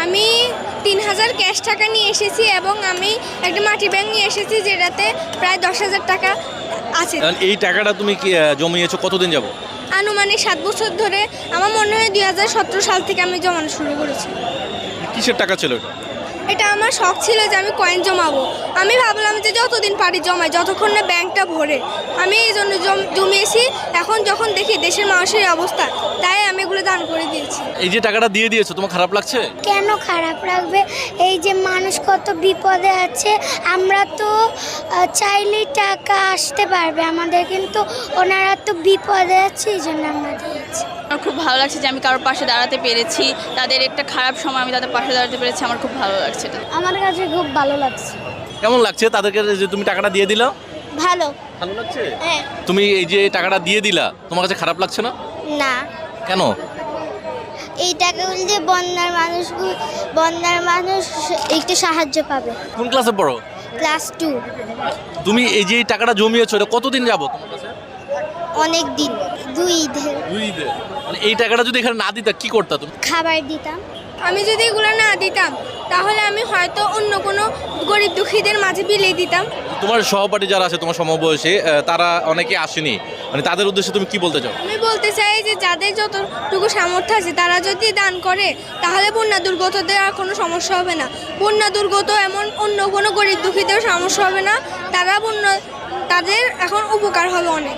আমি 3000 ক্যাশ টাকা নিয়ে এসেছি এবং আমি একটা মাটি ব্যাংক নিয়ে এসেছি যেটাতে প্রায় 10,000 টাকা আছে। এই টাকাটা তুমি কি জমিয়েছো কতদিন যাব? আনুমানিক 7 বছর ধরে। আমার মনে হয় 2017 সাল থেকে আমি জমানো শুরু করেছি। কিসের টাকা ছিল এটা? এটা আমার শখ ছিল যে আমি কয়েন জমাবো। আমি ভাবলাম যে যতদিন পারি জমাই, যতক্ষণ না ব্যাংকটা ভরে। আমি এই জন্য জমিয়েছি। এখন যখন দেখি দেশের মানুষের অবস্থা, তাই আমি এগুলো দান করে দিয়েছি। এই যে টাকাটা দিয়ে দিয়েছো, তোমার খারাপ লাগছে? কেন খারাপ লাগবে? এই যে মানুষ কত বিপদে আছে, আমরা তো চাইলেই টাকা আসতে পারবে আমাদের, কিন্তু ওনারা তো বিপদে আছে, এই জন্য আমরা দিয়েছি। আমার খুব ভালো লাগছে যে আমি কারোর পাশে দাঁড়াতে পেরেছি, তাদের একটা খারাপ সময় আমি তাদের পাশে দাঁড়াতে পেরেছি, আমার খুব ভালো লাগছে এটা। আমার কাছে খুব ভালো লাগছে। কেমন লাগছে তাদেরকে যে তুমি টাকাটা দিয়ে দিলা? ভালো। ভালো লাগছে? হ্যাঁ। তুমি এই যে টাকাটা দিয়ে দিলা, তোমার কাছে খারাপ লাগছে না? না, কেন? এই টাকাগুলো যে বন্যার মানুষ একটু সাহায্য পাবে। কোন ক্লাসে পড়ো? ক্লাস 2। তুমি এই যে টাকাটা জমিয়েছো এটা কতদিন যাবো তোমার কাছে? অনেক দিন, 2 ঈদে 2 ঈদে। মানে এই টাকাটা যদি এখানে না দিতা কি করতা তুমি? খাবার দিতাম। আমি যদি এগুলো না দিতাম তাহলে আমি হয়তো অন্য কোনো গরিব দুঃখীদের মাঝে বিলিয়ে দিতাম। তোমার সহপাঠী যারা আছে তোমার সমবয়সী, তারা অনেকে আসেনি, মানে তাদের উদ্দেশ্যে তুমি কি বলতে চাও? আমি বলতে চাই যে যাদের যতটুকু সামর্থ্য আছে তারা যদি দান করে তাহলে বন্যা দুর্গতদের আর কোনো সমস্যা হবে না। বন্যা দুর্গত এমন অন্য কোনো গরিব দুঃখীদের সমস্যা হবে না। তাদের এখন উপকার হবে অনেক।